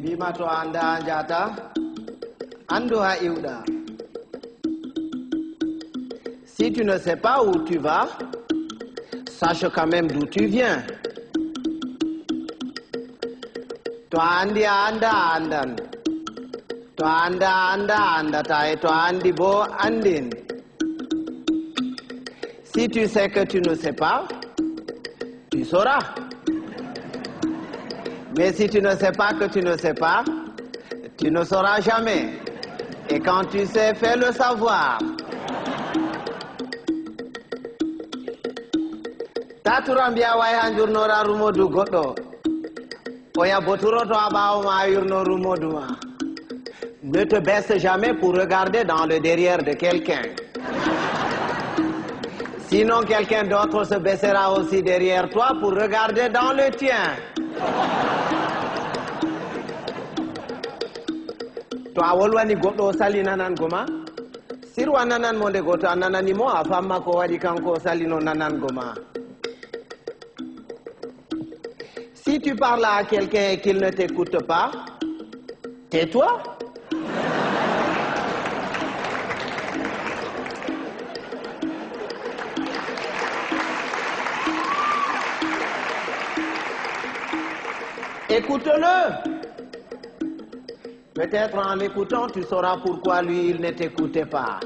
Bimato anda anjata, ando ha iuda. Si tu ne sais pas où tu vas, sache quand même d'où tu viens. To andi anda andan. To anda andata et to andi bo andin. Si tu sais que tu ne sais pas, tu sauras. Mais si tu ne sais pas que tu ne sais pas, tu ne sauras jamais. Et quand tu sais, fais le savoir. Taturambia way hanjurnora rumodu goddo. Oya boturo to abaw ma yurno rumodu ma. Ne te baisse jamais pour regarder dans le derrière de quelqu'un. Sinon quelqu'un d'autre se baissera aussi derrière toi pour regarder dans le tien. To awolwani goddo sali nanan goma. Sirwa nanan monde goto ananani mo afamma ko wadi kanko salino nanan goma. Si tu parles à quelqu'un et qu'il ne t'écoute pas, tais-toi. Écoute-le. Peut-être en l'écoutant, tu sauras pourquoi lui, il ne t'écoutait pas.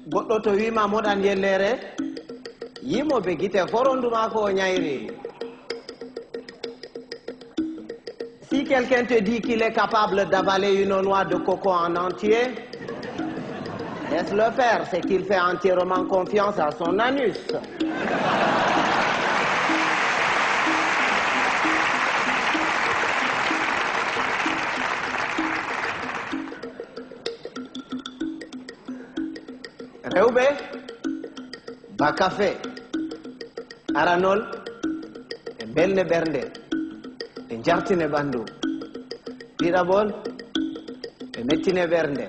Goddo to wima modan yellere, yimo be gite foronduma ko nyairi. Si quelqu'un te dit qu'il est capable d'avaler une noix de coco en entier, laisse-le faire, c'est qu'il fait entièrement confiance à son anus. Rewbe, bakafe, aranol, e belne bernde, e jartine bandu, tirabol, e mettine bernde.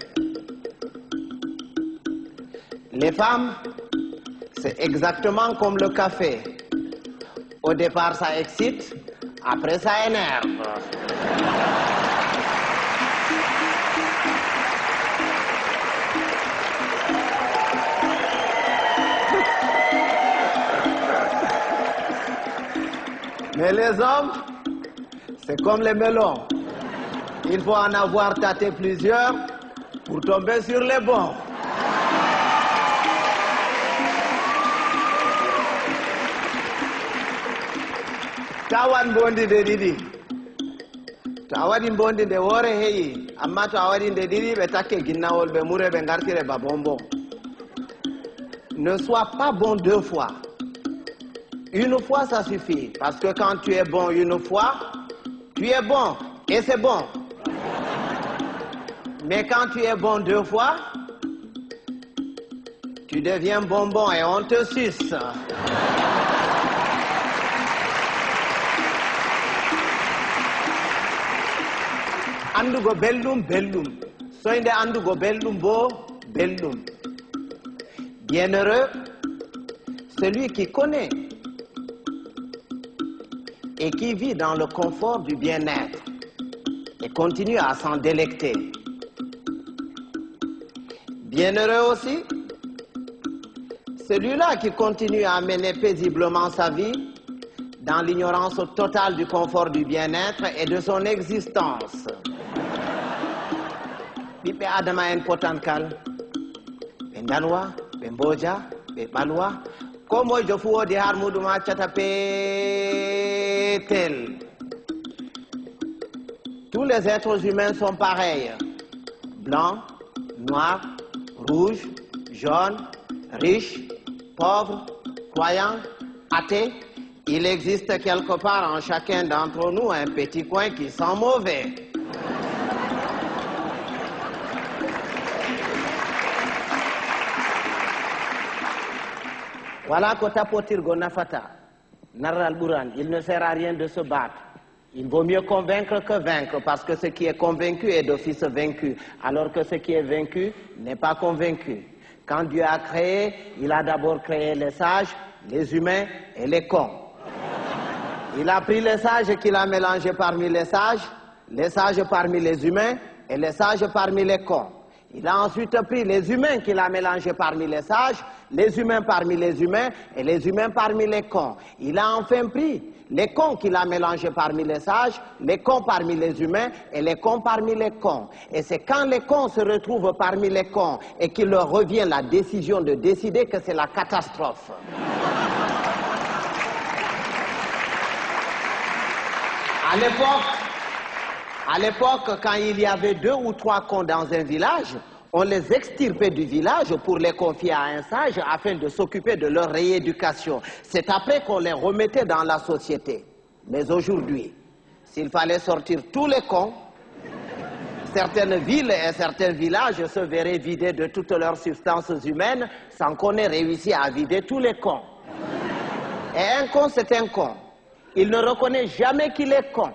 Les femmes, c'est exactement comme le café. Au départ, ça excite, après ça énerve. Mais les hommes, c'est comme les melons. Il faut en avoir tâté plusieurs pour tomber sur les bons. Tawan bondi de didi. Tawadi bondi de wore heyi. Amma tawadi de didi be takke ginnawol be mure be ngartire ba bonbon. Ne sois pas bon deux fois. Une fois, ça suffit. Parce que quand tu es bon une fois, tu es bon. Et c'est bon. Mais quand tu es bon deux fois, tu deviens bonbon et on te suce. Andugo bellum bellum. Soinde andugo bellum bo bellum. Bienheureux, celui qui connaît et qui vit dans le confort du bien-être et continue à s'en délecter. Bienheureux aussi, celui-là qui continue à mener paisiblement sa vie dans l'ignorance totale du confort du bien-être et de son existence. Bibe adama en potankal, ben dalwa, ben boja, ben balwa, comme je fous de harmouduma tchatapetel. Tous les êtres humains sont pareils. Blancs, noirs, rouges, jaunes, riches, pauvres, croyants, athées. Il existe quelque part en chacun d'entre nous un petit coin qui sent mauvais. Voilà que tapotir gonafata, naral buran, il ne sert à rien de se battre. Il vaut mieux convaincre que vaincre, parce que ce qui est convaincu est d'office vaincu, alors que ce qui est vaincu n'est pas convaincu. Quand Dieu a créé, il a d'abord créé les sages, les humains et les cons. Il a pris les sages qu'il a mélangés parmi les sages parmi les humains et les sages parmi les cons. Il a ensuite pris les humains qu'il a mélangés parmi les humains parmi les humains et les humains parmi les cons. Il a enfin pris les cons qu'il a mélangés parmi les cons parmi les humains et les cons parmi les cons. Et c'est quand les cons se retrouvent parmi les cons et qu'il leur revient la décision de décider que c'est la catastrophe. À l'époque, quand il y avait 2 ou 3 cons dans un village, on les extirpait du village pour les confier à un sage afin de s'occuper de leur rééducation. C'est après qu'on les remettait dans la société. Mais aujourd'hui, s'il fallait sortir tous les cons, certaines villes et certains villages se verraient vidés de toutes leurs substances humaines sans qu'on ait réussi à vider tous les cons. Et un con, c'est un con. Il ne reconnaît jamais qu'il est con.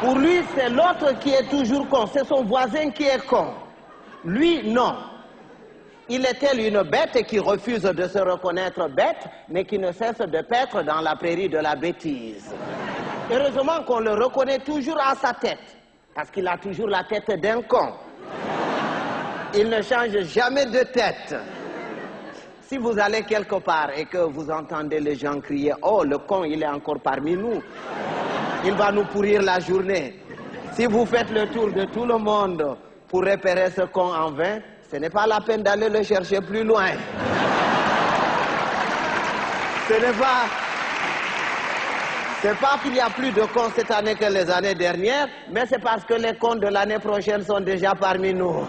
Pour lui, c'est l'autre qui est toujours con. C'est son voisin qui est con. Lui, non. Il est tel une bête qui refuse de se reconnaître bête, mais qui ne cesse de paître dans la prairie de la bêtise. Heureusement qu'on le reconnaît toujours à sa tête, parce qu'il a toujours la tête d'un con. Il ne change jamais de tête. Si vous allez quelque part et que vous entendez les gens crier « Oh, le con, il est encore parmi nous », il va nous pourrir la journée. Si vous faites le tour de tout le monde pour repérer ce con en vain, ce n'est pas la peine d'aller le chercher plus loin. C'est pas qu'il y a plus de cons cette année que les années dernières, mais c'est parce que les cons de l'année prochaine sont déjà parmi nous.